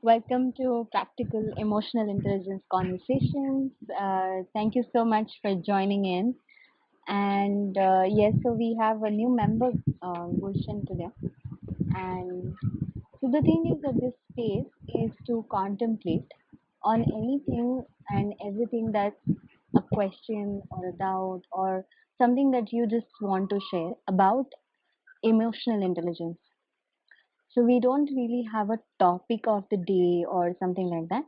Welcome to Practical Emotional Intelligence Conversations. Thank you so much for joining in. And yes, so we have a new member, Gulshan, today. And so the thing is that this space is to contemplate on anything and everything that's a question or a doubt or something that you just want to share about emotional intelligence. So we don't really have a topic of the day or something like that.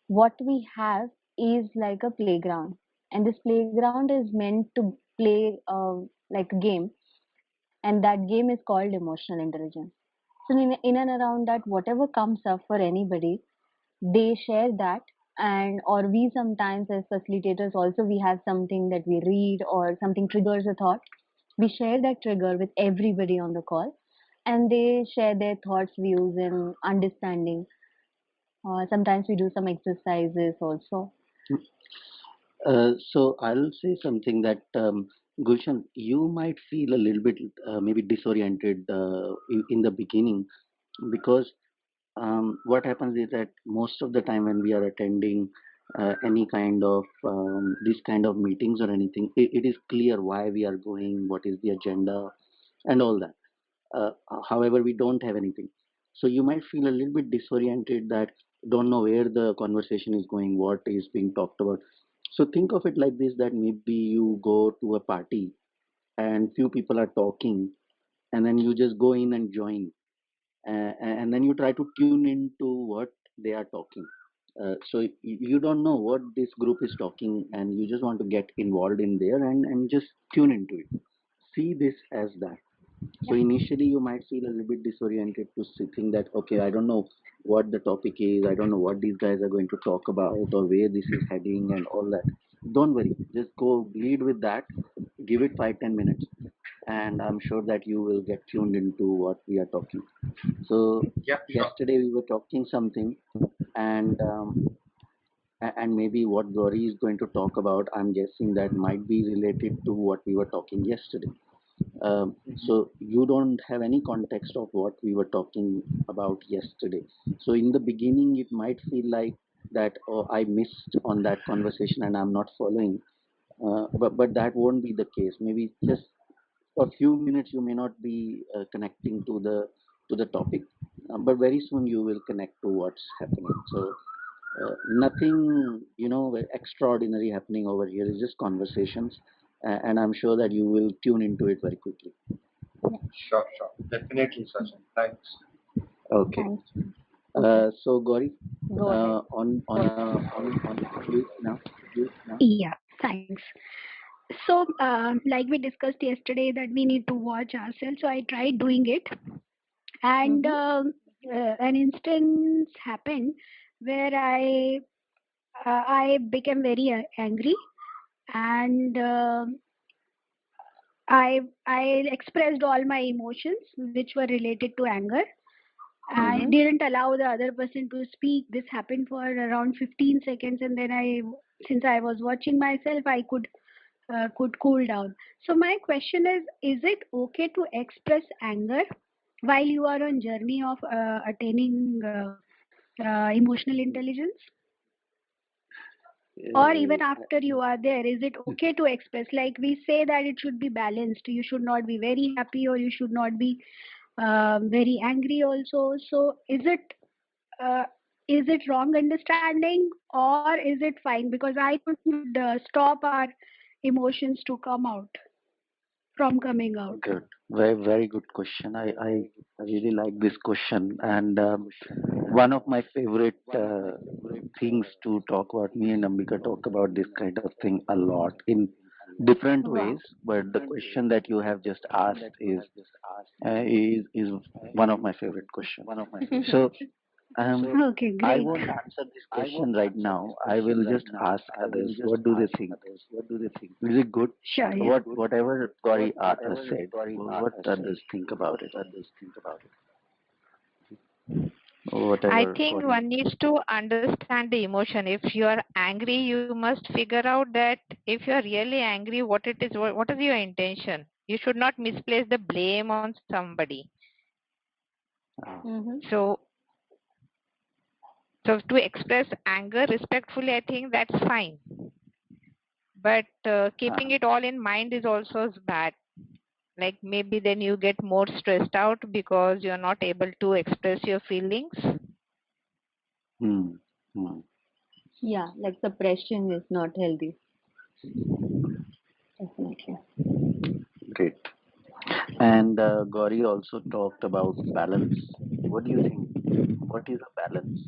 What we have is like a playground, and this playground is meant to play like a game, and that game is called emotional intelligence. So in and around that, whatever comes up for anybody, they share that, and or we sometimes as facilitators also we have something that we read or something triggers a thought. We share that trigger with everybody on the call, and they share their thoughts, views, and understanding. Sometimes we do some exercises also. So I'll say something that Gulshan, you might feel a little bit maybe disoriented in the beginning because what happens is that most of the time when we are attending any kind of this kind of meetings or anything, it is clear why we are going, what is the agenda, and all that. Uh, However, we don't have anything. So you might feel a little bit disoriented that don't know where the conversation is going, what is being talked about. So think of it like this, that maybe you go to a party and few people are talking, and then you just go in and join, and then you try to tune into what they are talking. So you don't know what this group is talking, and you just want to get involved in there and just tune into it. See this as that. So Yeah. initially you might feel a little bit disoriented to think that, okay, I don't know what the topic is, I don't know what these guys are going to talk about or where this is heading and all that. Don't worry, just go lead with that, give it 5-10 minutes, and I'm sure that you will get tuned into what we are talking. So Yeah, sure. yesterday we were talking something, and and maybe what Gauri is going to talk about, I'm guessing that might be related to what we were talking yesterday. So you don't have any context of what we were talking about yesterday. So in the beginning, it might feel like that, oh, I missed on that conversation and I'm not following. But that won't be the case. Maybe just for a few minutes you may not be connecting to the topic, but very soon you will connect to what's happening. So nothing extraordinary happening over here. It's just conversations, and I'm sure that you will tune into it very quickly. Sure, sure. Definitely, Sachin. Thanks. Okay. Thanks. Okay. So Gauri, Go ahead. on you now. Yeah, thanks. So, like we discussed yesterday, that we need to watch ourselves. So I tried doing it, and Mm-hmm. an instance happened where I became very angry, and I expressed all my emotions which were related to anger. I Mm-hmm. didn't allow the other person to speak. This happened for around 15 seconds, and then since I was watching myself, I could cool down. So my question is it okay to express anger while you are on journey of attaining emotional intelligence? Or even Uh, after you are there, is it okay to express? Like we say that it should be balanced. You should not be very happy or you should not be very angry also. So uh, is it wrong understanding or is it fine? Because I think we should stop our emotions to come out from coming out. Good. Very good question. I really like this question. And one of my favorite things to talk about, me and Ambika talk about this kind of thing a lot in different ways. Wow. But the question that you have just asked is one of my favorite questions. So Okay, I great. won't answer this question right now. I will just ask others what do they think. Is it good? Sure, yeah. Whatever Gauri said, what others think about it? I Whatever think Gauri. one needs to understand the emotion. If you are angry, you must figure out that if you are really angry, what it is, what is your intention. You should not misplace the blame on somebody. Uh, Mm-hmm. So So to express anger respectfully, I think that's fine. But keeping it all in mind is also bad. Like maybe then you get more stressed out because you're not able to express your feelings. Yeah, like suppression is not healthy. Definitely. Great. And Gauri also talked about balance. What do you think? What is a balance?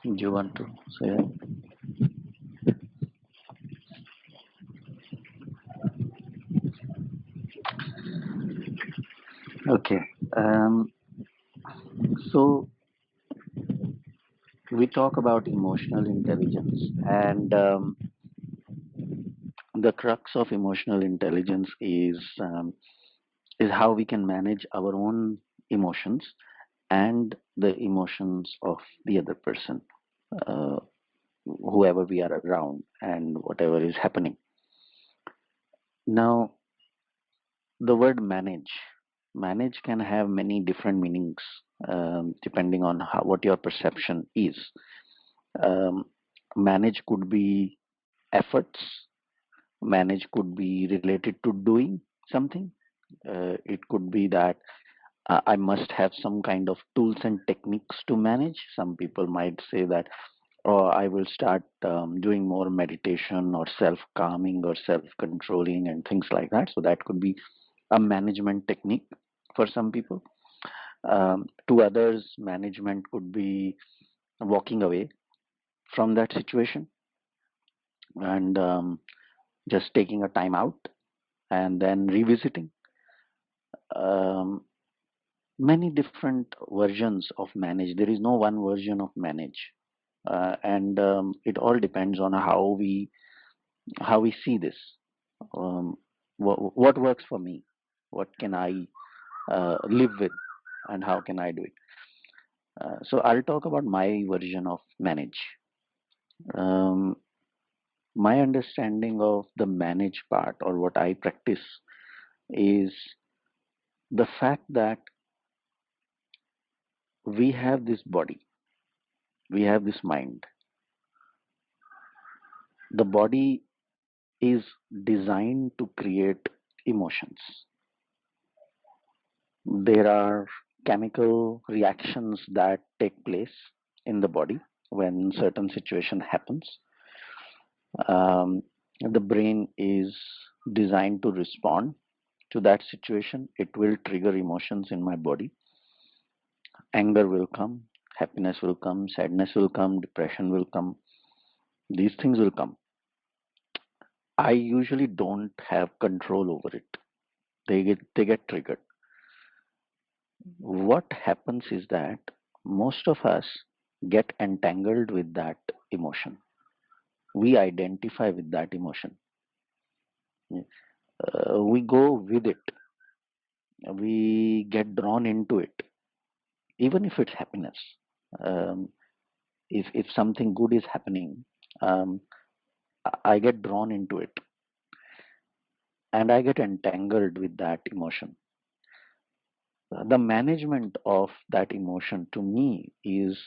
Do you want to say? Okay. So we talk about emotional intelligence, and the crux of emotional intelligence is how we can manage our own emotions and the emotions of the other person, uh, whoever we are around, and whatever is happening. Now, the word manage can have many different meanings, depending on what your perception is. Um, Manage could be efforts. Manage could be related to doing something. It could be that I must have some kind of tools and techniques to manage. Some people might say that, oh, I will start doing more meditation or self calming or self controlling and things like that. So that could be a management technique for some people. To others, management could be walking away from that situation and just taking a time out and then revisiting. Um, Many different versions of manage. There is no one version of manage, and it all depends on how we see this. Um, what works for me? What can I live with, and how can I do it? So I'll talk about my version of manage. Um, my understanding of the manage part, or what I practice, is the fact that we have this body, we have this mind. The body is designed to create emotions. There are chemical reactions that take place in the body when certain situation happens. The brain is designed to respond to that situation. It will trigger emotions in my body. Anger will come, happiness will come, sadness will come, depression will come. These things will come. I usually don't have control over it. They get triggered. What happens is that most of us get entangled with that emotion. We identify with that emotion. We go with it. We get drawn into it, even if it's happiness. Um, if something good is happening, um, I get drawn into it, and I get entangled with that emotion. The management of that emotion to me is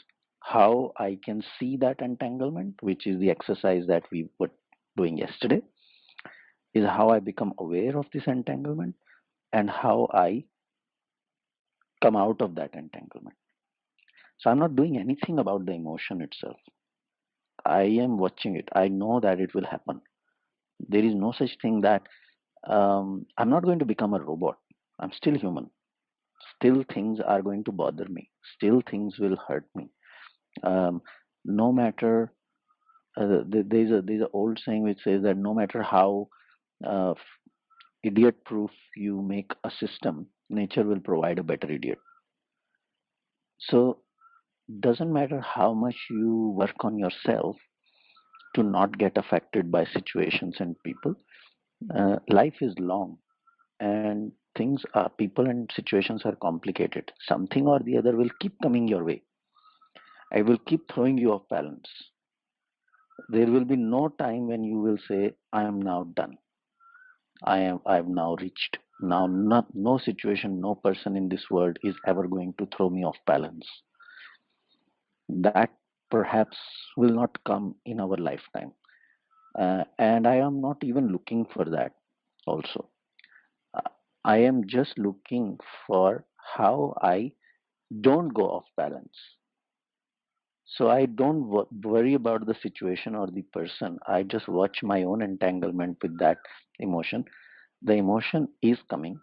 how I can see that entanglement, which is the exercise that we were doing yesterday, is how I become aware of this entanglement and how I come out of that entanglement. So I'm not doing anything about the emotion itself. I am watching it. I know that it will happen. There is no such thing that I'm not going to become a robot. I'm still human. Still, things are going to bother me. Still, things will hurt me. Um, no matter there's a old saying which says that no matter how uh, idiot proof you make a system, nature will provide a better idiot. So doesn't matter how much you work on yourself to not get affected by situations and people. Life is long, and things are people and situations are complicated. Something or the other will keep coming your way. I will keep throwing you off balance. There will be no time when you will say, I am now done. I've now reached. Now no situation, no person in this world is ever going to throw me off balance. That perhaps will not come in our lifetime. And I am not even looking for that also. Uh, I am just looking for how I don't go off balance. So I don't worry about the situation or the person. I just watch my own entanglement with that emotion. The emotion is coming.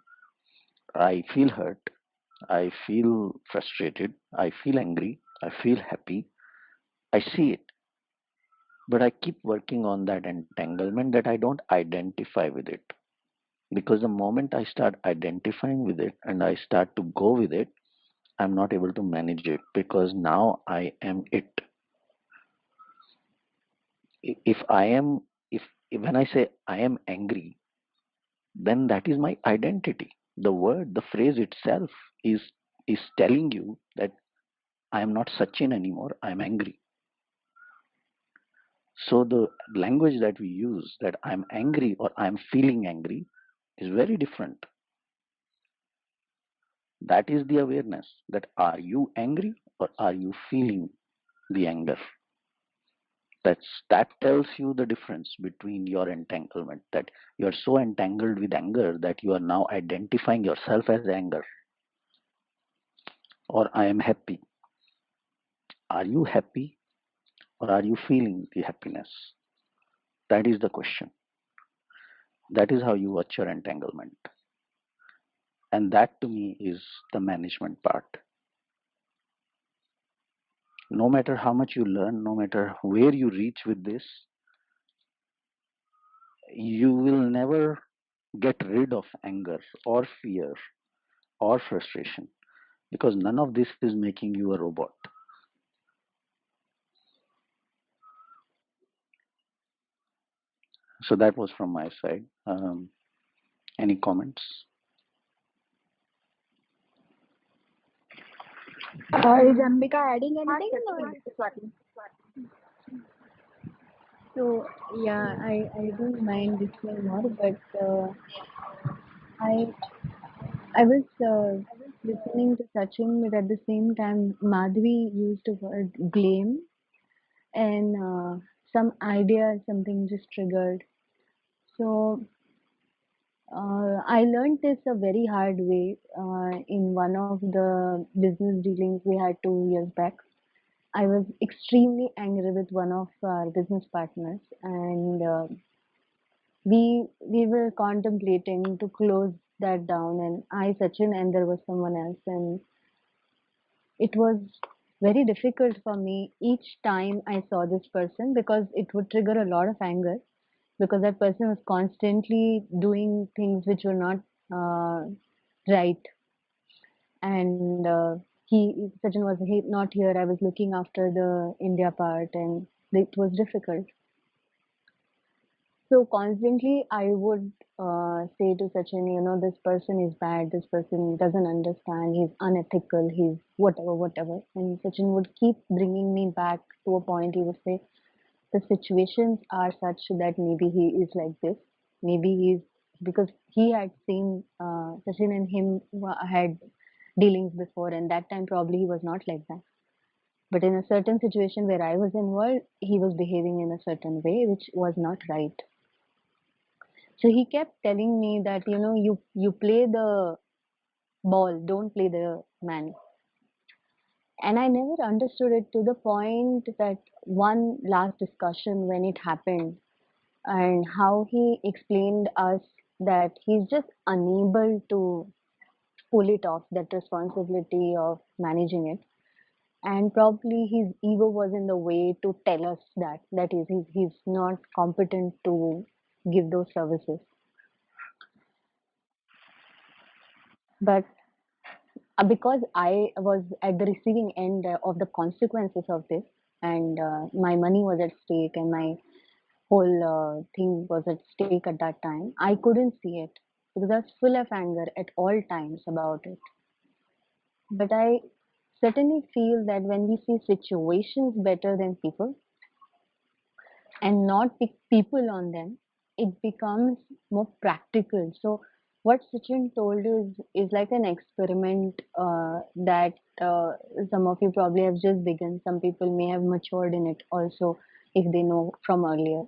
I feel hurt. I feel frustrated. I feel angry. I feel happy. I see it. But I keep working on that entanglement that I don't identify with it. Because the moment I start identifying with it and I start to go with it, I'm not able to manage it because now I am it. If I am, if when I say I am angry, then that is my identity. The word, the phrase itself is telling you that I am not Sachin anymore. I am angry. So the language that we use, that I'm angry or I'm feeling angry, is very different. That is the awareness that are you angry or are you feeling the anger? That tells you the difference between your entanglement. That you are so entangled with anger that you are now identifying yourself as anger. Or I am happy. Are you happy or are you feeling the happiness? That is the question. That is how you watch your entanglement. And that to me is the management part. No matter how much you learn, no matter where you reach with this, you will never get rid of anger or fear or frustration because none of this is making you a robot. So that was from my side. Any comments? Is Ambika adding anything? So yeah, I don't mind listening more, but I I was listening to Sachin, but at the same time, Madhvi used the word blame, and some idea, something just triggered. So I learned this a very hard way in one of the business dealings we had 2 years back. I was extremely angry with one of our business partners, and we were contemplating to close that down. And I, Sachin, and there was someone else, and it was very difficult for me each time I saw this person because it would trigger a lot of anger because that person was constantly doing things which were not right. And Sachin was not here. I was looking after the India part, and it was difficult. So constantly, I would say to Sachin, this person is bad. This person doesn't understand. He's unethical. He's whatever, whatever. And Sachin would keep bringing me back to a point. He would say, the situations are such that maybe he is like this. Maybe he's because he had seen Sachin and him had dealings before, and that time probably he was not like that. But in a certain situation where I was involved, he was behaving in a certain way, which was not right. So he kept telling me that you play the ball, don't play the man. And I never understood it to the point that one last discussion when it happened and how he explained us that he's just unable to pull it off, that responsibility of managing it. And probably his ego was in the way to tell us that is he's not competent to give those services. But because I was at the receiving end of the consequences of this, and my money was at stake, and my whole thing was at stake at that time, I couldn't see it because I was full of anger at all times about it. But I certainly feel that when we see situations better than people, and not pick people on them, it becomes more practical. So what Sachin told is like an experiment that some of you probably have just begun. Some people may have matured in it also if they know from earlier.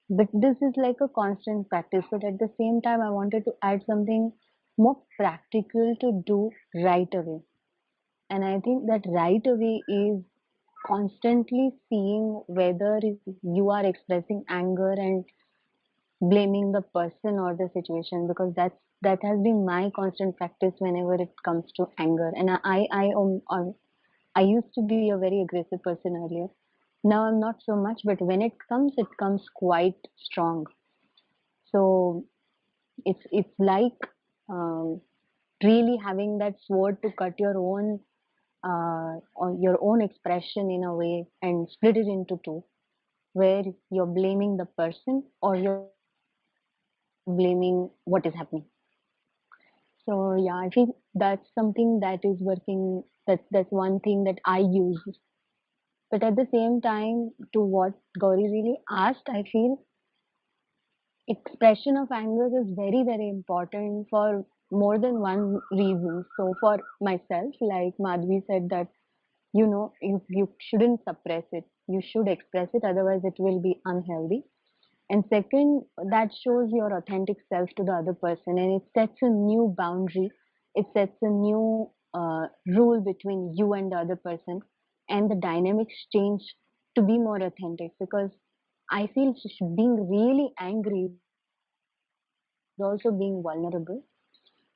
But this is like a constant practice. But at the same time, I wanted to add something more practical to do right away. And I think that right away is constantly seeing whether you are expressing anger and blaming the person or the situation, because that has been my constant practice whenever it comes to anger. And I used to be a very aggressive person earlier. Now I'm not so much, but when it comes quite strong. So it's like um, really having that sword to cut your own or your own expression in a way and split it into two, where you're blaming the person or you're blaming what is happening. So yeah, I think that's something that is working. That's one thing that I use. But at the same time, to what Gauri really asked, I feel expression of anger is very, very important for more than one reason. So for myself, like Madhvi said, that you shouldn't suppress it. You should express it, otherwise it will be unhealthy. And second, that shows your authentic self to the other person, and it sets a new boundary. It sets a new rule between you and the other person, and the dynamics change to be more authentic. Because I feel being really angry is also being vulnerable,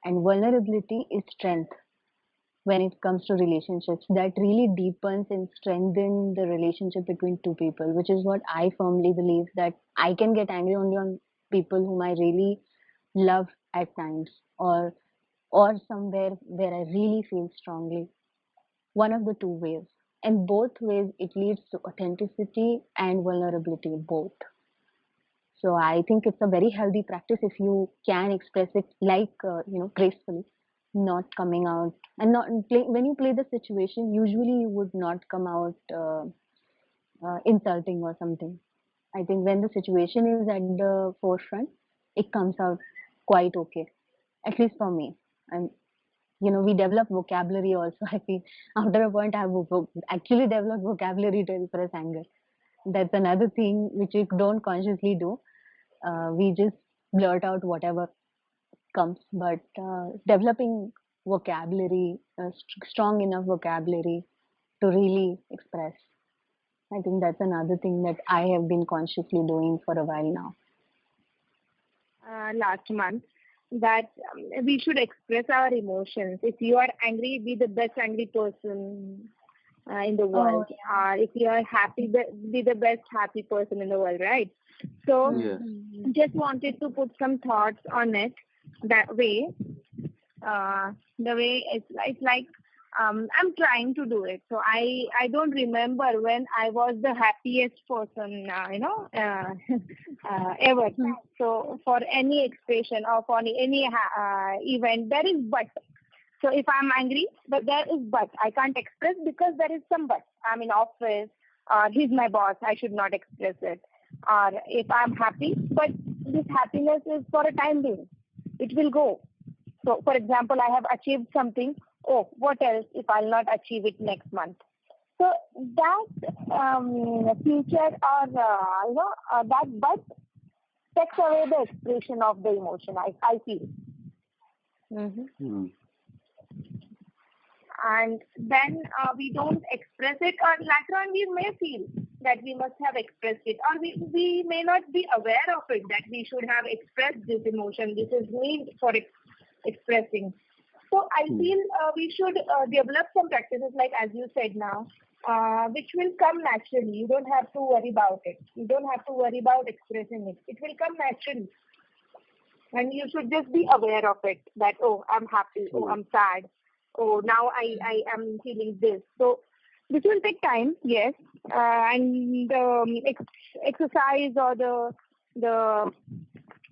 and vulnerability is strength when it comes to relationships. That really deepens and strengthens the relationship between two people, which is what I firmly believe, that I can get angry only on people whom I really love at times, or somewhere where I really feel strongly. One of the two ways. And both ways it leads to authenticity and vulnerability, both. So I think it's a very healthy practice if you can express it like gracefully, not coming out and not play. When you play the situation, usually you would not come out insulting or something. I think when the situation is at the forefront, it comes out quite okay. At least for me. And we develop vocabulary also. I feel after a point, I have actually developed vocabulary to express anger. That's another thing which we don't consciously do. We just blurt out whatever comes, but developing vocabulary, strong enough vocabulary to really express. I think that's another thing that I have been consciously doing for a while now. Last month that we should express our emotions. If you are angry, be the best angry person in the world. Oh, yeah. Or if you are happy, be the best happy person in the world, right? So, Yes. just wanted to put some thoughts on it that way. The way it's like I'm trying to do it. So I don't remember when I was the happiest person, ever. So for any expression or for any event, there is but. So if I'm angry, but there is but. I can't express because there is some but. I'm in office, or he's my boss. I should not express it. Or if I'm happy, but this happiness is for a time being. It will go. So, for example, I have achieved something. Oh, what else if I'll not achieve it next month? So that future or that but takes away the expression of the emotion. I feel, Mm-hmm. Mm. and then we don't express it, or later on we may feel that we must have expressed it, or we may not be aware of it that we should have expressed this emotion. This is need for expressing. So I Mm. feel we should develop some practices, like as you said now, which will come naturally. You don't have to worry about it. You don't have to worry about expressing it. It will come naturally, and you should just be aware of it. That oh, I'm happy. Oh, True. I'm sad. Oh, now I am feeling this. So this will take time, yes, and the exercise or the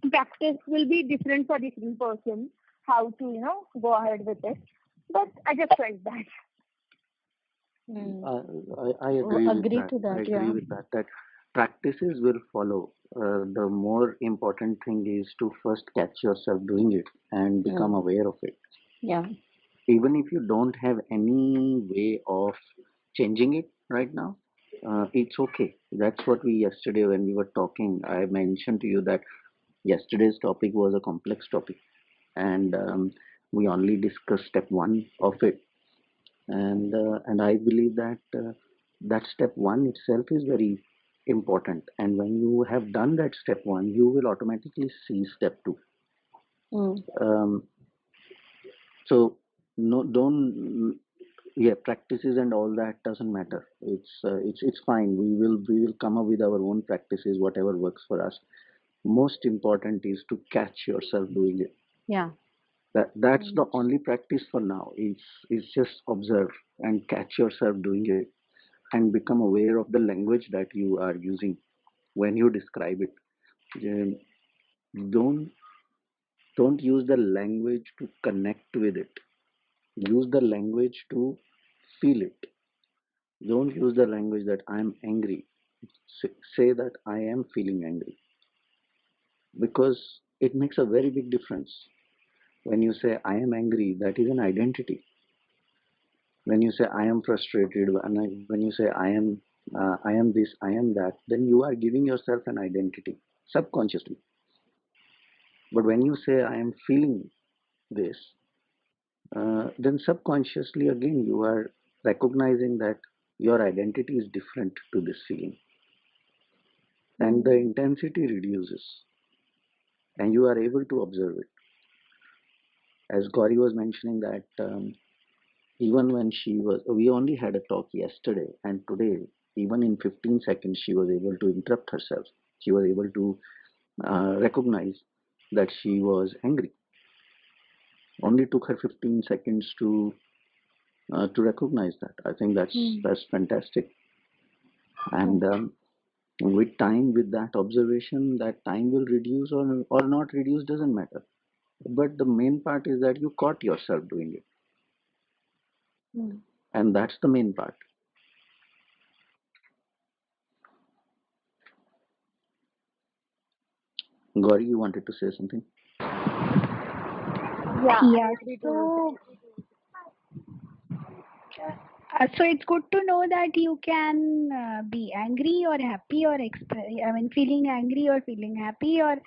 practice will be different for different person, how to go ahead with it, but I just felt that. Mm. I agree with Agree that. to I that, agree yeah. with that. That practices will follow. The more important thing is to first catch yourself doing it and become aware of it. Yeah. Even if you don't have any way of changing it right now, it's okay. That's what we yesterday when we were talking, I mentioned to you that yesterday's topic was a complex topic, and we only discussed step one of it, and I believe that that step one itself is very important. And when you have done that step one, you will automatically see step two. Um, so no, don't yeah, practices and all that doesn't matter. It's fine. We will come up with our own practices, whatever works for us. Most important is to catch yourself doing it. Yeah. That's the only practice for now. It's just observe and catch yourself doing it and become aware of the language that you are using when you describe it. Um, don't don't use the language to connect with it. Use the language to feel it. Don't use the language that I am angry. Say that I am feeling angry, because it makes a very big difference. When you say I am angry, that is an identity. When you say I am frustrated, when you say I am this, I am that, then you are giving yourself an identity subconsciously. But when you say I am feeling this, then subconsciously again you are recognizing that your identity is different to this feeling, and the intensity reduces, and you are able to observe it. As Gauri was mentioning that even when we only had a talk yesterday, and today, even in 15 seconds, she was able to interrupt herself. She was able to recognize that she was angry. Only took her 15 seconds to recognize that. I think that's fantastic. And with time, with that observation, that time will reduce or not reduce doesn't matter. But the main part is that you caught yourself doing it, and that's the main part. Gauri, you wanted to say something? Yeah, I Yeah. agree to. So it's good to know that you can be angry or happy or feeling angry or feeling happy or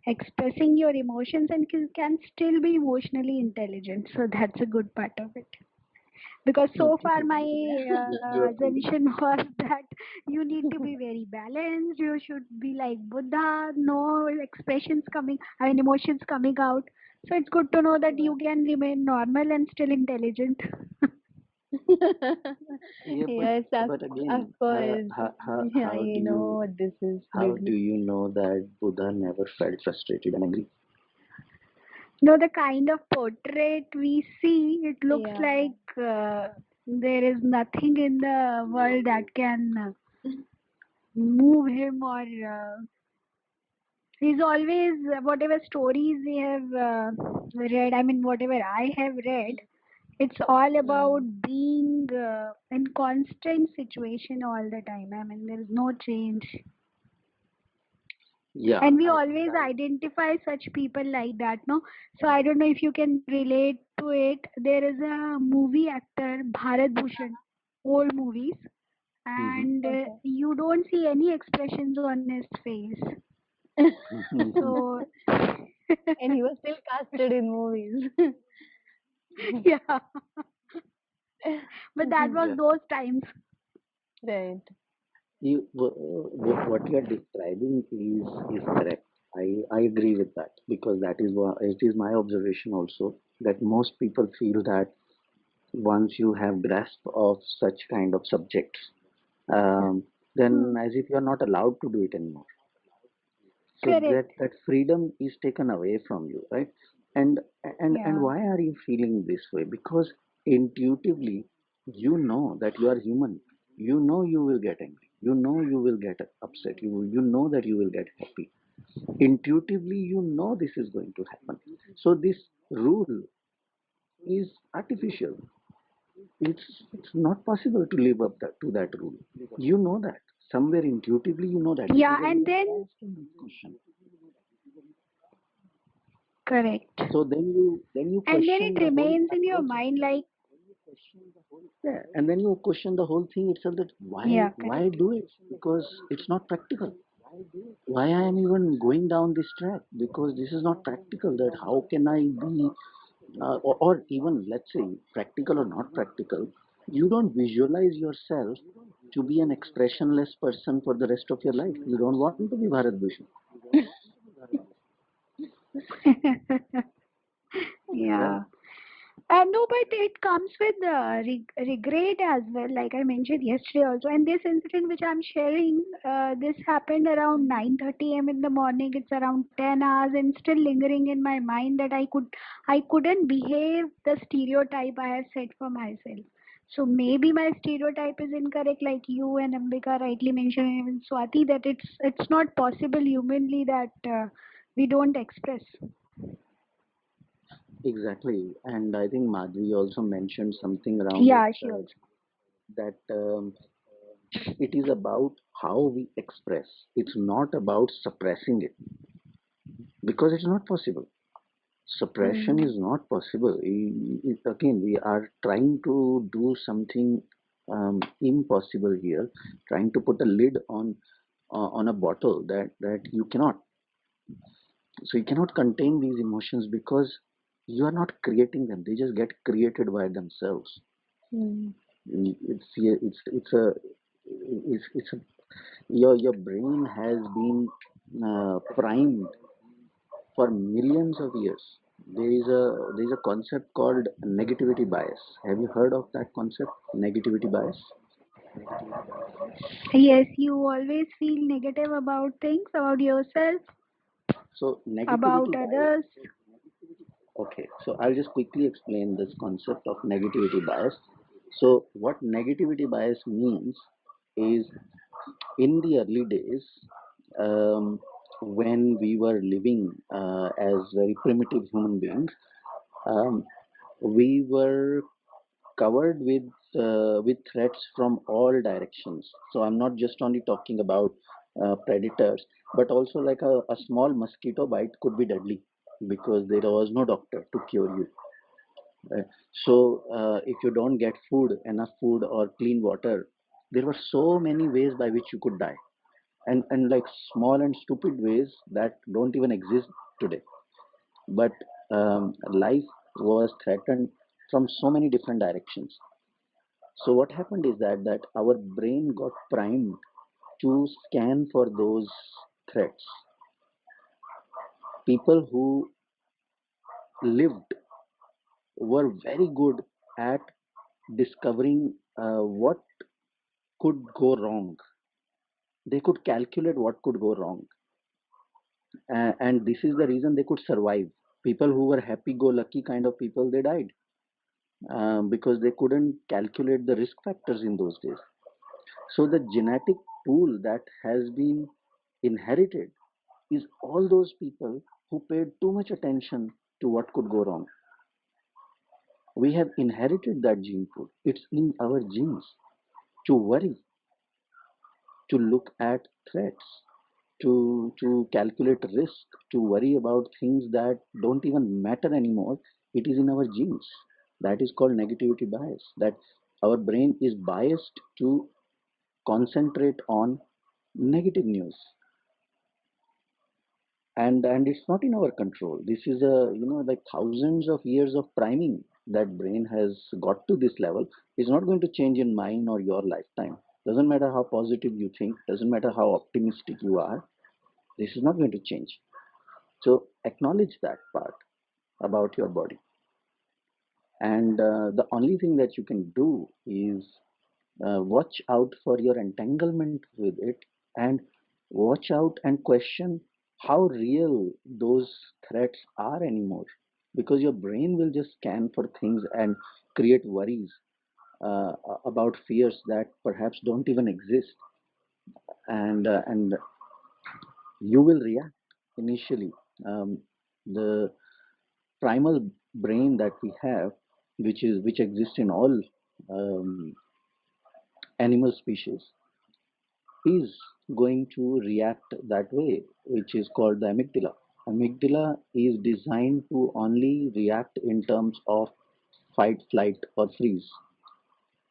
expressing your emotions, and you can still be emotionally intelligent. So that's a good part of it. Because so far my You are feeling. assumption was that you need to be very balanced. You should be like Buddha, no expressions coming, emotions coming out. So it's good to know that you can remain normal and still intelligent. Yeah, Yes, but of again, course. how I do you know this is how little. do you know that Buddha never felt frustrated and angry? No, the kind of portrait we see, it looks Yeah. like there is nothing in the world that can move him, or he's always, whatever stories we have read, whatever I have read, it's all about being in constant situation all the time. There is no change. Yeah, And we I always identify such people like that, no? So I don't know if you can relate to it. There is a movie actor, Bharat Bhushan, old movies, Mhm. and Okay. you don't see any expressions on his face. So, And he was still casted in movies. yeah, but that was Yeah, those times. Right. what you are describing is correct. I agree with that, because that is what it is my observation also, that most people feel that once you have grasp of such kind of subjects, then Hmm. as if you are not allowed to do it anymore. So Correct. that freedom is taken away from you, right? And Yeah. why are you feeling this way? Because intuitively you know that you are human. You know you will get angry, you know you will get upset, you know that you will get happy. Intuitively you know this is going to happen. So this rule is artificial. It's not possible to live up to that rule. You know that. somewhere intuitively you know that. Yeah, and then Question. correct. So then you And then question it the whole remains in your approach. mind like, Yeah, and then you question the whole thing itself, that yeah, why correct. do it? Because it's not practical. Why I am even going down this track? Because this is not practical. That how can I be, or even let's say practical or not practical, you don't visualize yourself to be an expressionless person for the rest of your life. You don't want to be Bharat Bhushan, right? Yeah. No, but it comes with regret as well, like I mentioned yesterday also. And this incident which I'm sharing, this happened around 9:30 a.m. in the morning. It's around 10 hours and still lingering in my mind that I couldn't behave the stereotype I have set for myself. So maybe my stereotype is incorrect, like you and Ambika rightly mentioned, and even Swati, that it's not possible humanly that we don't express. Exactly. And I think Madhvi also mentioned something around it, Yeah, she also. that it is about how we express. It's not about suppressing it, because it's not possible. Suppression Hmm. is not possible. Again, we are trying to do something impossible here, trying to put a lid on a bottle that you cannot. So you cannot contain these emotions because you are not creating them. They just get created by themselves. Hmm. It's a your brain has been primed for millions of years. There is a concept called negativity bias. Have you heard of that concept, negativity bias? Yes, you always feel negative about things, about yourself, So about negativity bias. others. Okay, so I'll just quickly explain this concept of negativity bias. So what negativity bias means is, in the early days, when we were living as very primitive human beings, um, we were covered with threats from all directions. So I'm not just only talking about predators, but also like a small mosquito bite could be deadly because there was no doctor to cure you. Uh, so if you don't get enough food or clean water, there were so many ways by which you could die, and like small and stupid ways that don't even exist today. But life was threatened from so many different directions. So what happened is that our brain got primed to scan for those threats. People who lived were very good at discovering what could go wrong. They could calculate what could go wrong, and this is the reason they could survive. People who were happy-go-lucky kind of people, they died because they couldn't calculate the risk factors in those days. So the genetic pool that has been inherited is all those people who paid too much attention to what could go wrong. We have inherited that gene pool. It's in our genes to worry, to look at threats, to calculate risk, to worry about things that don't even matter anymore. It is in our genes. That is called negativity bias. That our brain is biased to concentrate on negative news, and it's not in our control. This is a, like thousands of years of priming that brain has got to this level. Is not going to change in mine or your lifetime. Doesn't matter how positive you think, doesn't matter how optimistic you are, this is not going to change. So acknowledge that part about your body, and the only thing that you can do is watch out for your entanglement with it, and watch out and question how real those threats are anymore, because your brain will just scan for things and create worries about fears that perhaps don't even exist, and you will react initially. The primal brain that we have, which exists in all um, animal species, is going to react that way, which is called the amygdala. Amygdala is designed to only react in terms of fight, flight, or freeze.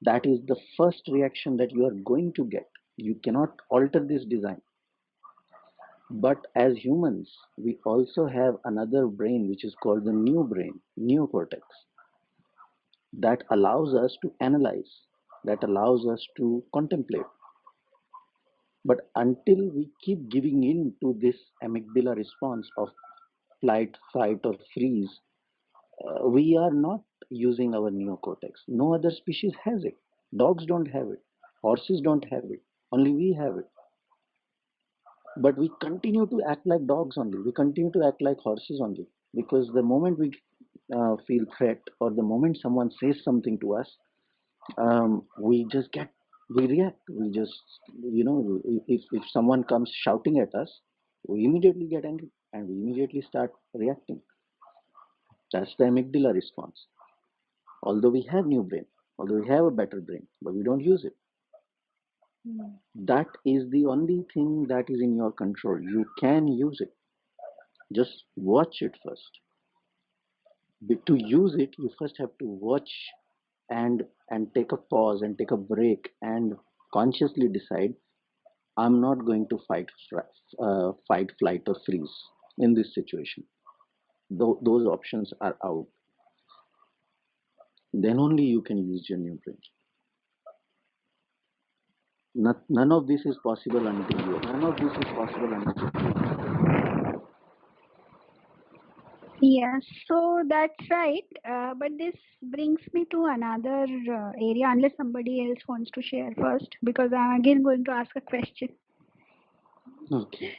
That is the first reaction that you are going to get. You cannot alter this design. But as humans, we also have another brain which is called the new brain, neocortex, that allows us to analyze, that allows us to contemplate. But until we keep giving in to this amygdala response of flight, fight, or freeze, we are not using our neocortex. No other species has it. Dogs don't have it. Horses don't have it. Only we have it. But we continue to act like dogs only. We continue to act like horses only. Because the moment we feel threat or the moment someone says something to us, we react. We just, if someone comes shouting at us, we immediately get angry and we immediately start reacting. That's the amygdala response. Although we have new brain, although we have a better brain, but we don't use it. That is the only thing that is in your control. You can use it. Just watch it first. But to use it, you first have to watch and take a pause and take a break and consciously decide, I'm not going to fight, flight, or freeze in this situation. Those options are out. Then only you can use your new brain. None of this is possible until you. None of this is possible until. Yes, so that's right. But this brings me to another area, unless somebody else wants to share first, because I'm again going to ask a question. Okay.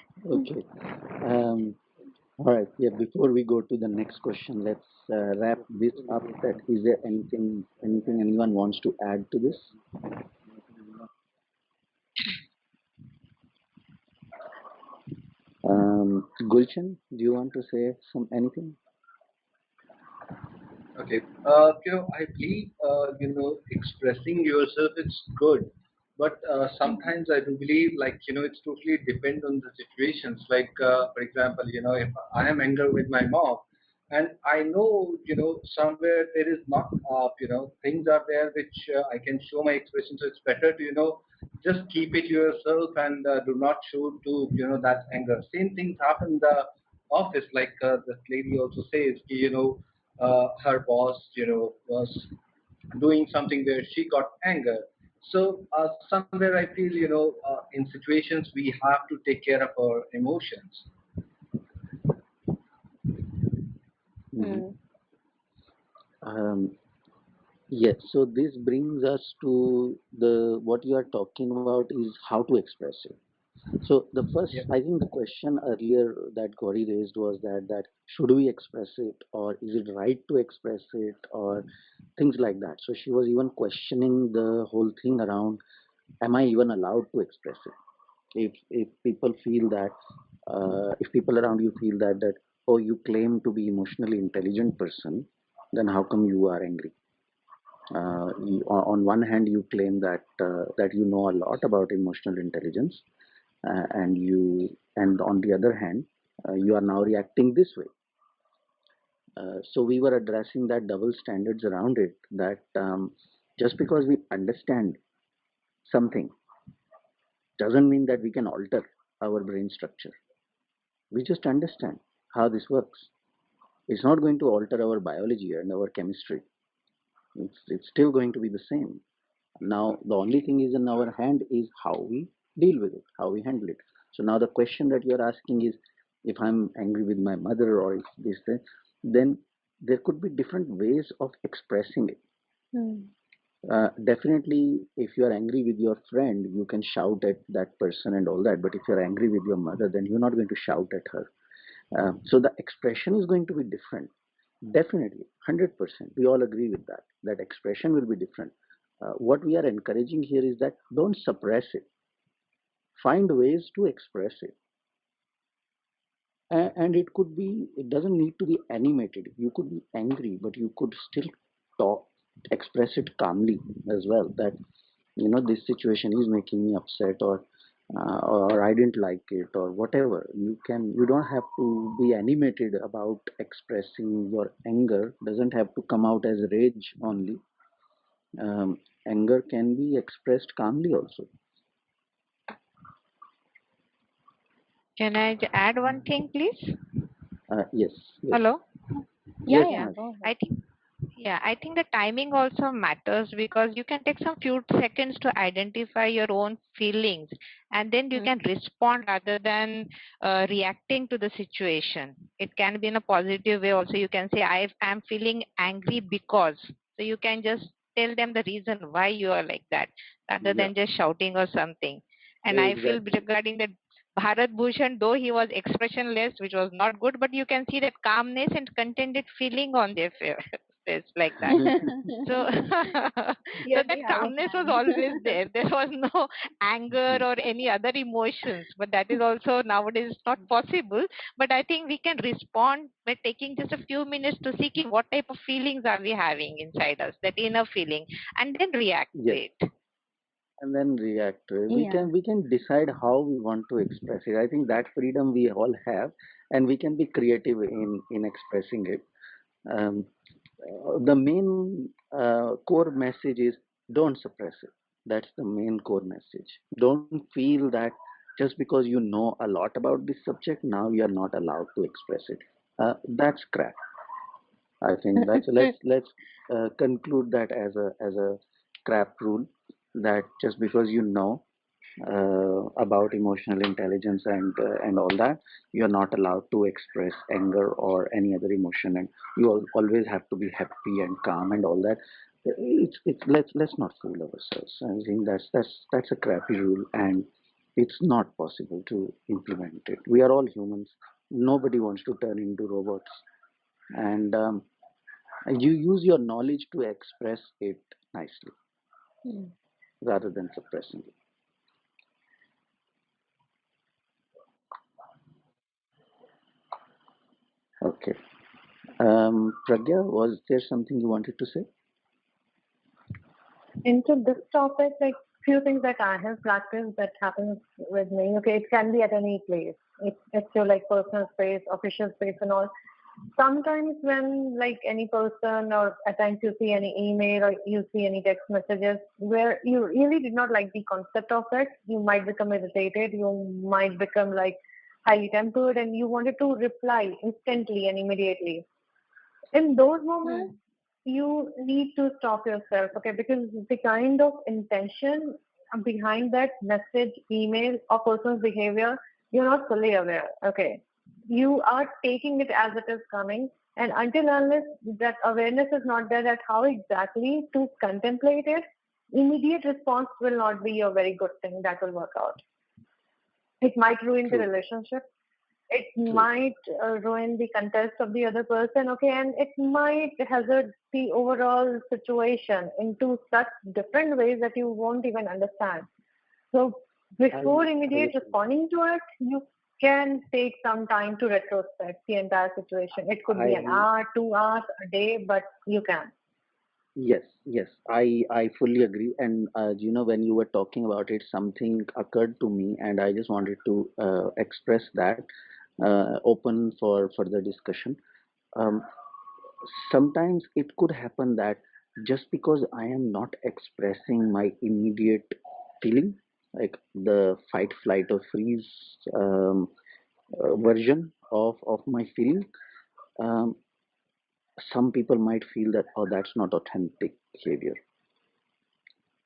All right. Yeah. Before we go to the next question, let's wrap this up. That is there anything anyone wants to add to this? Gulshan, do you want to say anything? Okay. I believe, expressing yourself is good, but sometimes I do believe, like, it's totally depend on the situations. Like, for example, if I am angry with my mom, and I know, somewhere there is not, things are there which I can show my expression. So it's better to, just keep it yourself and do not show to, that anger. Same things happen in the office. Like this lady also says, her boss, was doing something where she got anger. So somewhere I feel, in situations we have to take care of our emotions. Mm-hmm. Yes. So this brings us to the what you are talking about is how to express it. So the first, Yeah. I think the question earlier that Gauri raised was that should we express it or is it right to express it or things like that. So she was even questioning the whole thing around, am I even allowed to express it? If people feel that, if people around you feel that oh, you claim to be emotionally intelligent person, then how come you are angry? On one hand, you claim that you know a lot about emotional intelligence, and on the other hand, you are now reacting this way. So we were addressing that double standards around it. That just because we understand something doesn't mean that we can alter our brain structure. We just understand how this works. It's not going to alter our biology and our chemistry. It's still going to be the same. Now, the only thing is in our hand is how we deal with it, how we handle it. So now the question that you're asking is, if I'm angry with my mother or if this, then there could be different ways of expressing it. Definitely, if you are angry with your friend, you can shout at that person and all that. But if you're angry with your mother, then you're not going to shout at her. So the expression is going to be different. Definitely, 100%. We all agree with that. That expression will be different. What we are encouraging here is that don't suppress it. Find ways to express it. And it could be, it doesn't need to be animated. You could be angry, but you could still talk, express it calmly as well. That, this situation is making me upset, or or I didn't like it, or whatever. You don't have to be animated about expressing your anger. Doesn't have to come out as rage only. Anger can be expressed calmly also. Can I add one thing, please? Yes, yes, Hello? Yeah, yes, yeah, Yeah, go ahead. I think I think the timing also matters, because you can take some few seconds to identify your own feelings, and then you Hmm. can respond rather than reacting to the situation. It can be in a positive way also. You can say, I am feeling angry because. So you can just tell them the reason why you are like that, rather yeah, than just shouting or something. And I feel exactly. regarding that Bharat Bhushan, though he was expressionless, which was not good, but you can see that calmness and contented feeling on their face like that. So, so Yes, that they have a calmness was plan. always there. There was no anger or any other emotions. But that is also nowadays not possible. But I think we can respond by taking just a few minutes to see ki what type of feelings are we having inside us, that inner feeling, and then react to Yes, it. and then react to it. We Yeah. can we can decide how we want to express it. I think that freedom we all have, and we can be creative in expressing it. Um, the main core message is don't suppress it. That's the main core message. Don't feel that just because you know a lot about this subject, now you are not allowed to express it. That's crap. I think that's let's conclude that as a crap rule, that just because you know about emotional intelligence and all that, you're not allowed to express anger or any other emotion, and you always have to be happy and calm and all that. It's let's not fool ourselves. I think that's a crappy rule, and it's not possible to implement it. We are all humans. Nobody wants to turn into robots, and you use your knowledge to express it nicely Hmm. rather than suppressing it. Okay. Pragya, was there something you wanted to say? Into this topic, like few things that I have practiced that happens with me. Okay, it can be at any place. It's your like personal space, official space, and all. Sometimes when like any person or at times you see any email or you see any text messages where you really did not like the concept of it, you might become irritated. You might become like highly tempered, and you wanted to reply instantly and immediately. In those moments Hmm. you need to stop yourself, okay, because the kind of intention behind that message, email, or person's behavior, you're not fully aware, okay. You are taking it as it is coming, and until unless that awareness is not there that how exactly to contemplate it, immediate response will not be a very good thing that will work out. It might ruin the True, relationship, it true. might ruin the context of the other person, okay, and it might hazard the overall situation into such different ways that you won't even understand. So I before I immediate agree. responding to it, you can take some time to retrospect the entire situation. It could be an I hour, 2 hours, a day, but you can. Yes, yes. I fully agree. And you know, when you were talking about it, something occurred to me, and I just wanted to express that, open for further discussion. Um, Sometimes it could happen that just because I am not expressing my immediate feeling, like the fight, flight, or freeze version of my feeling, um, some people might feel that, oh, that's not authentic behavior.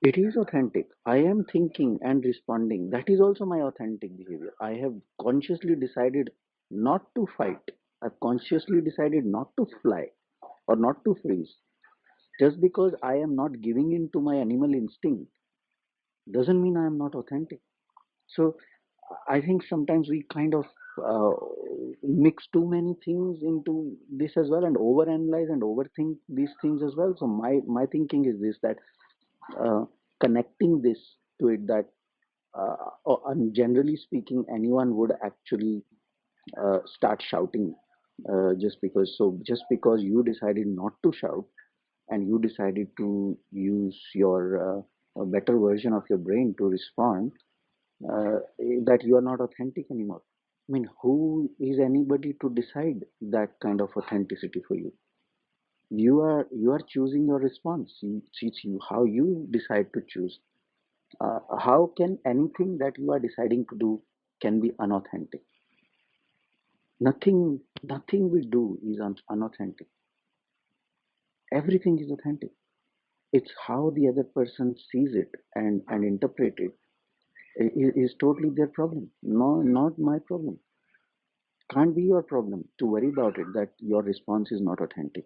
It is authentic. I am thinking and responding. That is also my authentic behavior. I have consciously decided not to fight. I've consciously decided not to fly or not to freeze. Just because I am not giving in to my animal instinct doesn't mean I am not authentic. So I think sometimes we kind of uh, mix too many things into this as well, and overanalyze and overthink these things as well. So my thinking is this, that uh, connecting this to it, that and generally speaking, anyone would actually start shouting just because you decided not to shout, and you decided to use your a better version of your brain to respond. that you are not authentic anymore. I mean, who is anybody to decide that kind of authenticity for you? You are choosing your response. It's you how you decide to choose. How can anything that you are deciding to do can be unauthentic? Nothing we do is unauthentic. Everything is authentic. It's how the other person sees it and interpret it is totally their problem. No, not my problem. Can't be your problem to worry about it that your response is not authentic,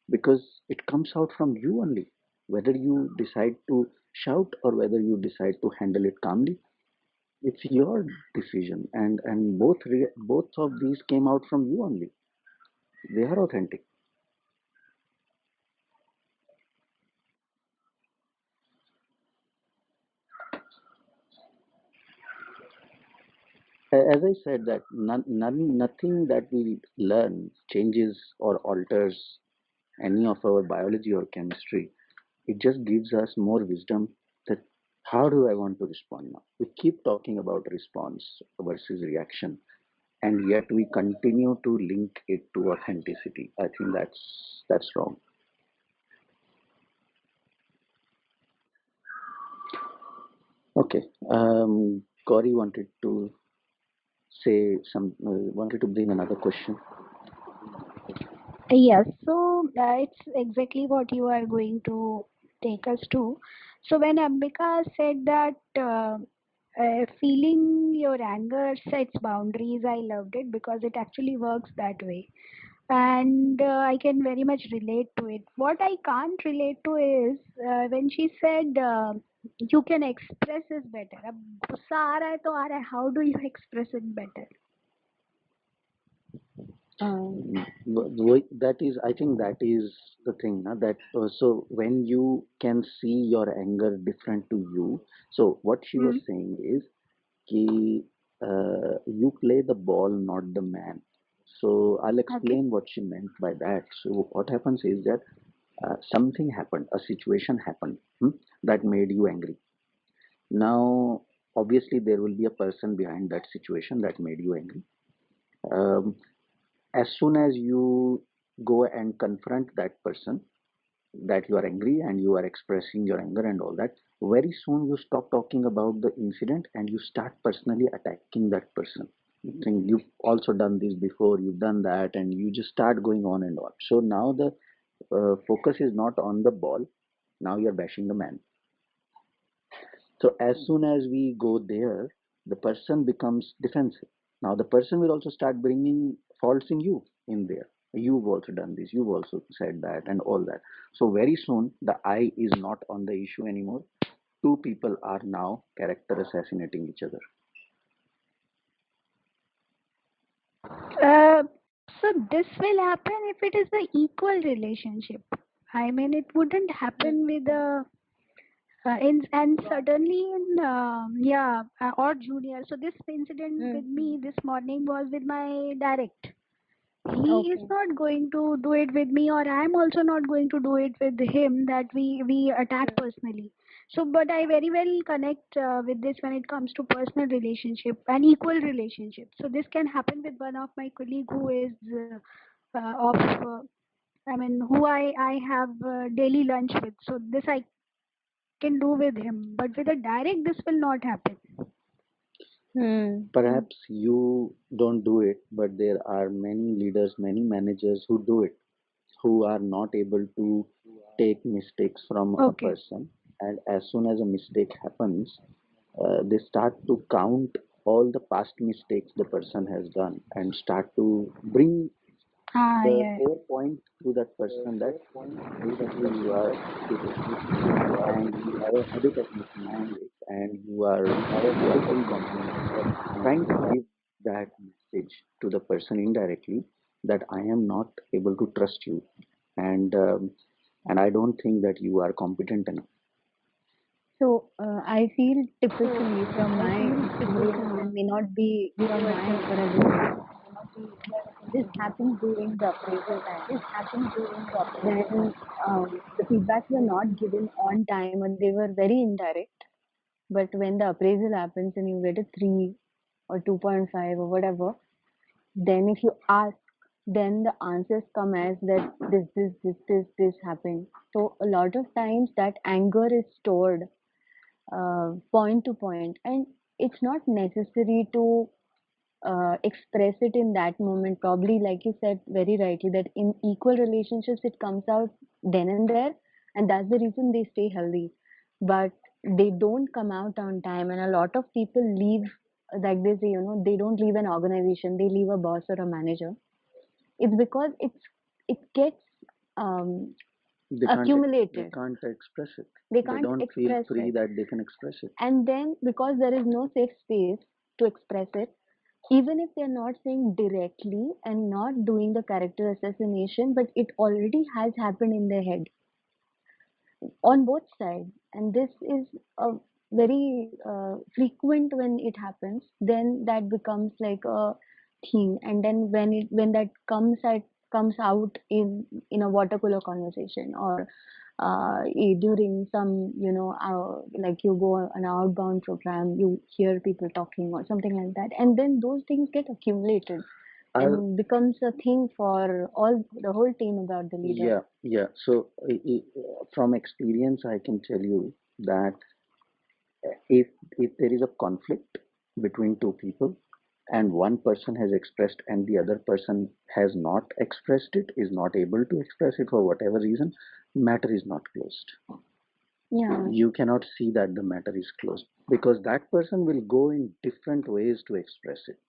because it comes out from you only. Whether you decide to shout or whether you decide to handle it calmly, it's your decision, and both of these came out from you only. They are authentic. As I said, that nothing that we learn changes or alters any of our biology or chemistry. It just gives us more wisdom that how do I want to respond now? We keep talking about response versus reaction, and yet we continue to link it to authenticity. I think that's wrong. Okay, Gauri wanted to wanted to bring another question. Yes, so it's exactly what you are going to take us to. So when Ambika said that feeling your anger sets boundaries, I loved it because it actually works that way. And I can very much relate to it. What I can't relate to is when she said you can express this better. अब गुस्सा आ रहा है तो आ रहा है. How do you express it better? That is, I think that is the thing, na, that so when you can see your anger different to you, so what she was saying is ki, you play the ball, not the man. So I'll explain what she meant by that. So what happens is that something happened, a situation happened, that made you angry. Now obviously there will be a person behind that situation that made you angry. um, as soon as you go and confront that person that you are angry and you are expressing your anger and all that, very soon you stop talking about the incident and you start personally attacking that person. You think you've also done this before, you've done that, and you just start going on and on. So now the focus is not on the ball, now you're bashing the man. So as soon as we go there, the person becomes defensive. Now the person will also start bringing faults in you in there. You've also done this, you've also said that, and all that. So very soon the I is not on the issue anymore. Two people are now character assassinating each other. Uh, so this will happen if it is an equal relationship. I mean, it wouldn't happen with a and suddenly in or junior. So this incident with me this morning was with my direct. He is not going to do it with me, or I'm also not going to do it with him. That we attack personally. So, but I very well connect with this when it comes to personal relationship and equal relationship. So this can happen with one of my colleague who is of I mean who I have daily lunch with. So this I can do with him, but with a direct this will not happen. Perhaps you don't do it, but there are many leaders, many managers who do it, who are not able to take mistakes from a person, and as soon as a mistake happens, they start to count all the past mistakes the person has done and start to bring the core point to that person that basically you are stupid and you have a habit of making mistakes and you are quite incompetent, trying to give that message to the person indirectly that I am not able to trust you, and I don't think that you are competent enough. So I feel typically from my experience and may not be from my for everyone. This happens during the appraisal time when the feedbacks were not given on time or they were very indirect. But when the appraisal happens and you get a 3 or 2.5 or whatever, then if you ask, then the answers come as that this happened. So a lot of times that anger is stored point to point, and it's not necessary to express it in that moment. Probably, like you said very rightly, that in equal relationships it comes out then and there, and that's the reason they stay healthy. But they don't come out on time, and a lot of people leave, like they say, they don't leave an organization, they leave a boss or a manager. It's because it gets um, They accumulated. can't express it. They They can't don't feel express free it. that they can express it. And then because there is no safe space to express it, even if they're not saying directly and not doing the character assassination, but it already has happened in their head on both sides. And this is a very frequent when it happens. Then that becomes like a theme, and then when that comes out in a water cooler conversation, or during some, like you go on an outbound program, you hear people talking or something like that, and then those things get accumulated I'll, and becomes a thing for all the whole team about the leader. yeah. So from experience, I can tell you that if there is a conflict between two people and one person has expressed and the other person has not expressed it, is not able to express it for whatever reason, matter is not closed. Yeah. You cannot see that the matter is closed because that person will go in different ways to express it.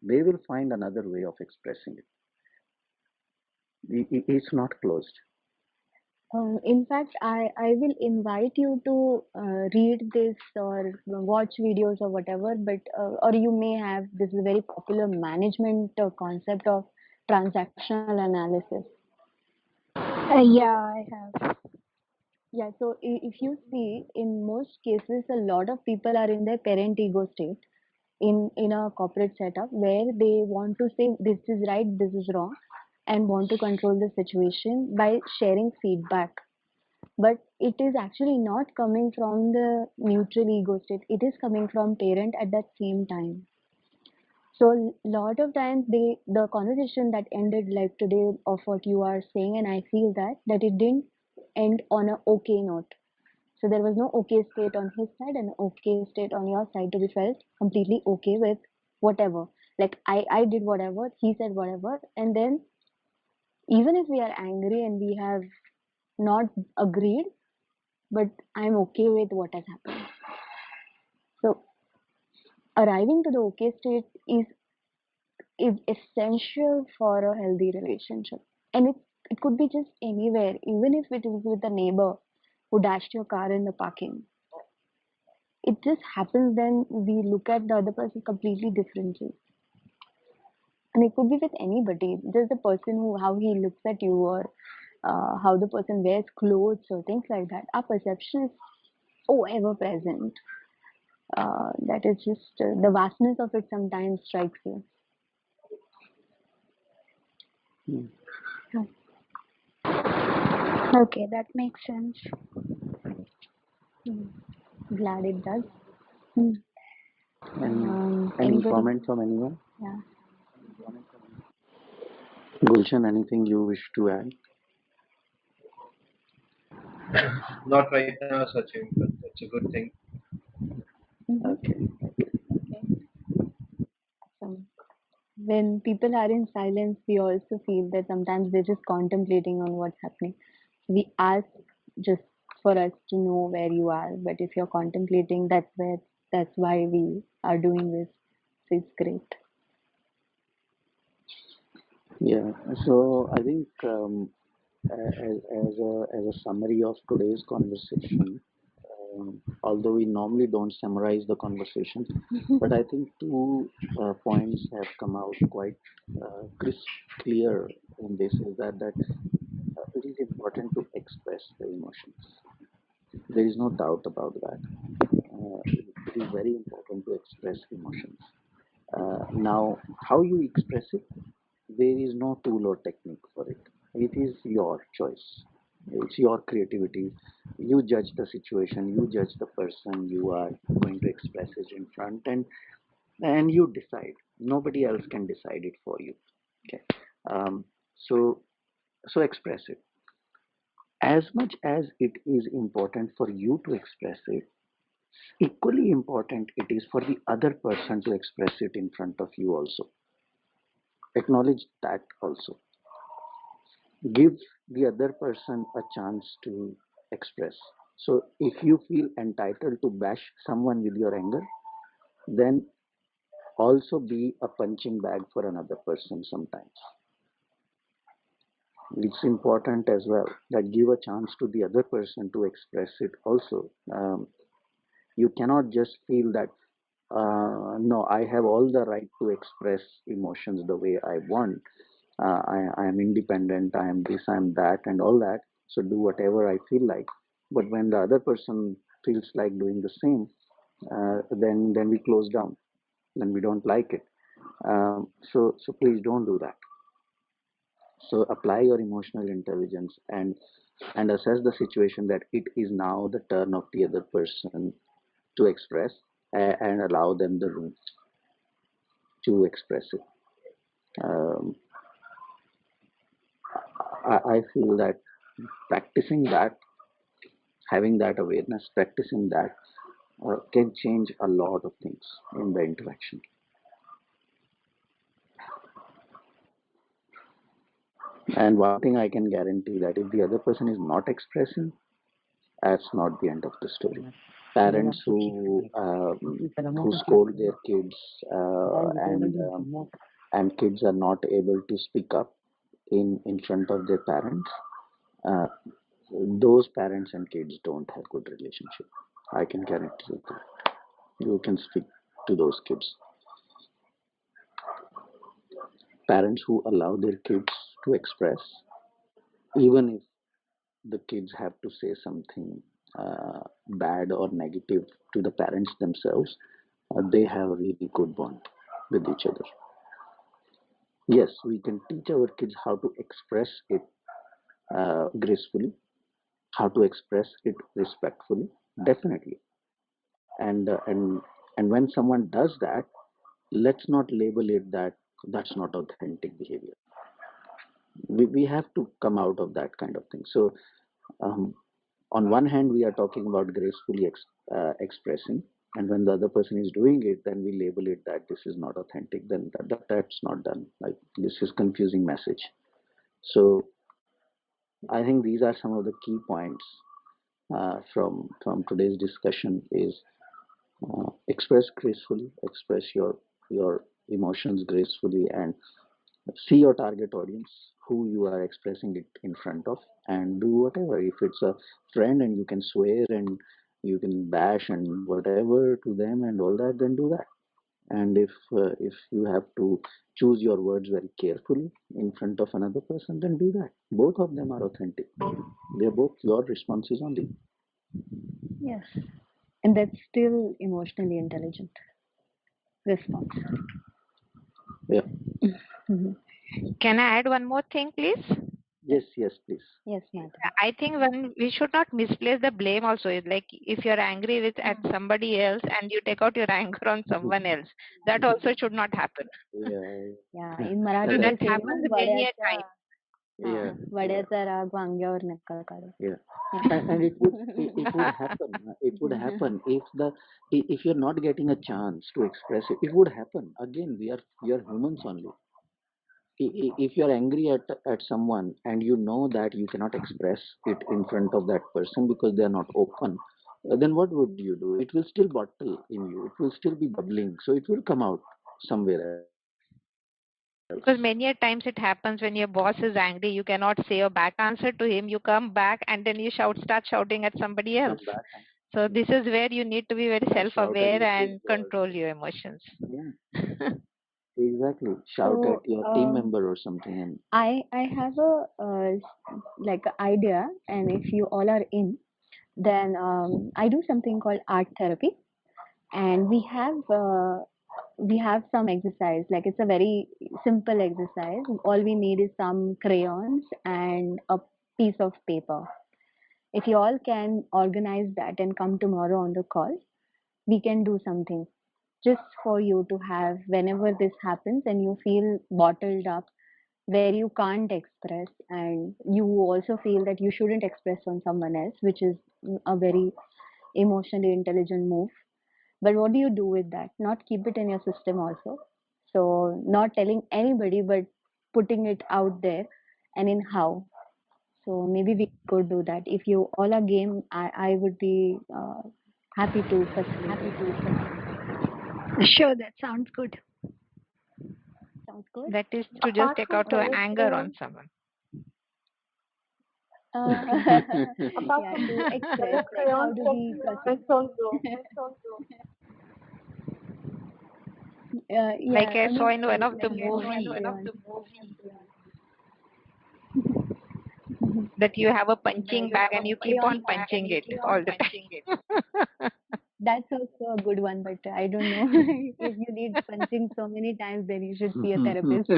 They will find another way of expressing it. It's not closed. In fact, I will invite you to read this or watch videos or whatever, but or you may have this is a very popular management concept of transactional analysis. Yeah, I have. Yeah, so if you see, in most cases, a lot of people are in their parent ego state in a corporate setup where they want to say this is right, this is wrong, and want to control the situation by sharing feedback. But it is actually not coming from the neutral ego state, it is coming from parent at that same time. So lot of times the conversation that ended like today of what you are saying, and I feel that it didn't end on a okay note. So there was no okay state on his side and okay state on your side to be felt completely okay with whatever. Like I did whatever, he said whatever, and then even if we are angry and we have not agreed, but I'm okay with what has happened. So arriving to the okay state is essential for a healthy relationship. And it could be just anywhere, even if it is with a neighbor who dashed your car in the parking. It just happens then we look at the other person completely differently. And it could be with anybody, just the person who how he looks at you, or how the person wears clothes or things like that. Our perception is so ever present that it's just the vastness of it sometimes strikes you. Hmm. Okay, that makes sense. Glad it does. Any Anybody? comment from anyone? Yeah. Gulshan, anything you wish to add? Not right now, Sachin, but that's a good thing. Okay. Okay. So when people are in silence, we also feel that sometimes they're just contemplating on what's happening. We ask just for us to know where you are, but if you're contemplating, that's why we are doing this. So it's great. Yeah. So I think as a summary of today's conversation, although we normally don't summarize the conversation, but I think two points have come out quite crisp, clear in this is that it is important to express the emotions. There is no doubt about that. It is very important to express emotions. Now, how you express it, there is no tool or technique for it. It is your choice. It's your creativity. You judge the situation, you judge the person you are going to express it in front, and you decide. Nobody else can decide it for you. Okay. um, so so express it. As much as it is important for you to express it, equally important it is for the other person to express it in front of you also. Acknowledge that also. Give the other person a chance to express. So if you feel entitled to bash someone with your anger, then also be a punching bag for another person sometimes. It's important as well that give a chance to the other person to express it also. You cannot just feel that no, I have all the right to express emotions the way I want. I am independent, I am this, I am that, and all that. So do whatever I feel like. But when the other person feels like doing the same, then we close down. Then we don't like it. So please don't do that. So apply your emotional intelligence and assess the situation that it is now the turn of the other person to express, and allow them the room to express it. Um, I feel that practicing that, having that awareness, practicing that can change a lot of things in the interaction. And one thing I can guarantee that if the other person is not expressing, that's not the end of the story. Parents who scold their kids, and kids are not able to speak up in front of their parents, uh, those parents and kids don't have good relationship. I can guarantee you that. You can speak to those kids. Parents who allow their kids to express, even if the kids have to say something bad or negative to the parents themselves, they have a really good bond with each other. Yes, we can teach our kids how to express it gracefully, how to express it respectfully, definitely. And when someone does that, let's not label it that that's not authentic behavior. We have to come out of that kind of thing. So um, on one hand we are talking about gracefully expressing, and when the other person is doing it, then we label it that this is not authentic. Then that's not done. Like, this is confusing message. So I think these are some of the key points from today's discussion. Is express gracefully, express your emotions gracefully, and see your target audience, who you are expressing it in front of, and do whatever. If it's a friend and you can swear and you can bash and whatever to them and all that, then do that. And if you have to choose your words very carefully in front of another person, then do that. Both of them are authentic. They're both your responses only. Yes. And that's still emotionally intelligent response. Yeah. Can I add one more thing, please? Yes, please. Yes, madam. I think when we should not misplace the blame also. Like if you're angry with at somebody else and you take out your anger on someone else, that also should not happen. Yeah, in Marathi That they say, happens many a time. वड्याचा राग वांग्यावर नका काढू. Yeah. And it would happen. It would happen if you're not getting a chance to express it. It would happen. Again, we are humans only. If you're angry at someone and you know that you cannot express it in front of that person because they are not open, then what would you do? It will still bottle in you. It will still be bubbling. So it will come out somewhere else. Because many a times it happens when your boss is angry, you cannot say a back answer to him. You come back and then you start shouting at somebody else. So this is where you need to be very self-aware and control your emotions. Yeah. Exactly. Shout at your team member or something. And I have a like a idea, and if you all are in, then I do something called art therapy, and we have some exercise. Like, it's a very simple exercise. All we need is some crayons and a piece of paper. If you all can organize that and come tomorrow on the call, we can do something just for you to have whenever this happens and you feel bottled up where you can't express, and you also feel that you shouldn't express on someone else, which is a very emotionally intelligent move. But what do you do with that? Not keep it in your system also. So not telling anybody, but putting it out there, and in how. So maybe we could do that. If you all are game, I would be happy to facilitate. Sure, that sounds good. Sounds good. That is to just Apart take from out anger on collecting, someone. apart Yeah, from to express color like how crayons, do what we proceed? it's also. Like Yeah, I I saw mean, in one of the like emotional movie crayons. that you have a punching Like bag and you keep crayon on punching it bag. all the time. That's also a good one, but I don't know if you need punching so many times, then you should see a therapist.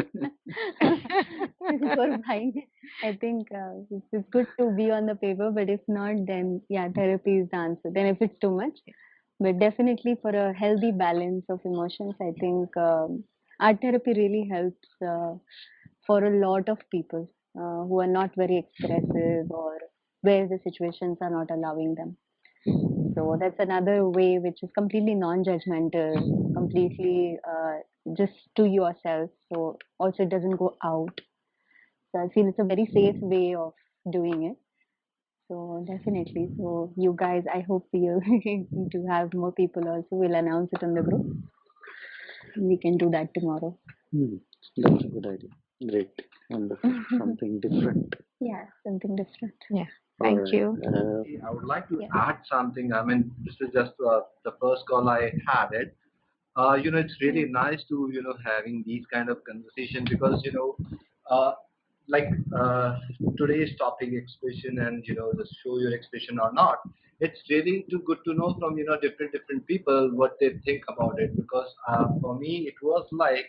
Before buying it, I think it's good to be on the paper, but if not, then yeah, therapy is the answer. Then if it's too much, but definitely for a healthy balance of emotions, I think art therapy really helps for a lot of people who are not very expressive or where the situations are not allowing them. So that's another way which is completely non-judgmental, completely just to yourself. So also it doesn't go out. So I feel it's a very safe way of doing it. So definitely. So you guys, I hope you to have more people also. We'll announce it on the group. We can do that tomorrow. That's a good idea. Great. Wonderful. Something different. Yeah, something different. Yeah. All Thank right. you. I would like to Yeah. add something. I mean, this is just the first call I had it. It's really nice to having these kind of conversation because uh, like today's topic expression and the show your expression or not. It's really too good to know from different people what they think about it because for me it was like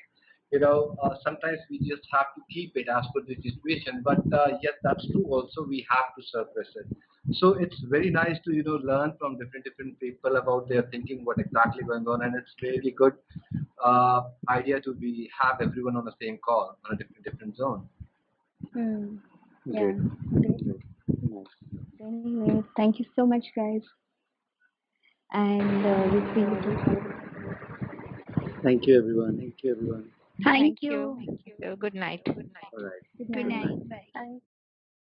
sometimes we just have to keep it as per the situation, but yes, that's true also we have to suppress it. So it's very nice to learn from different people about their thinking what exactly going on, and it's really good idea to be have everyone on the same call on a different zone. Hmm. Yeah. Great. Great. Great. Nice. Anyway, thank you so much, guys, and we'll see you tomorrow. Thank you, everyone. Thank Thank you. you. So good night. All right. Good Good night. night. Bye. Bye.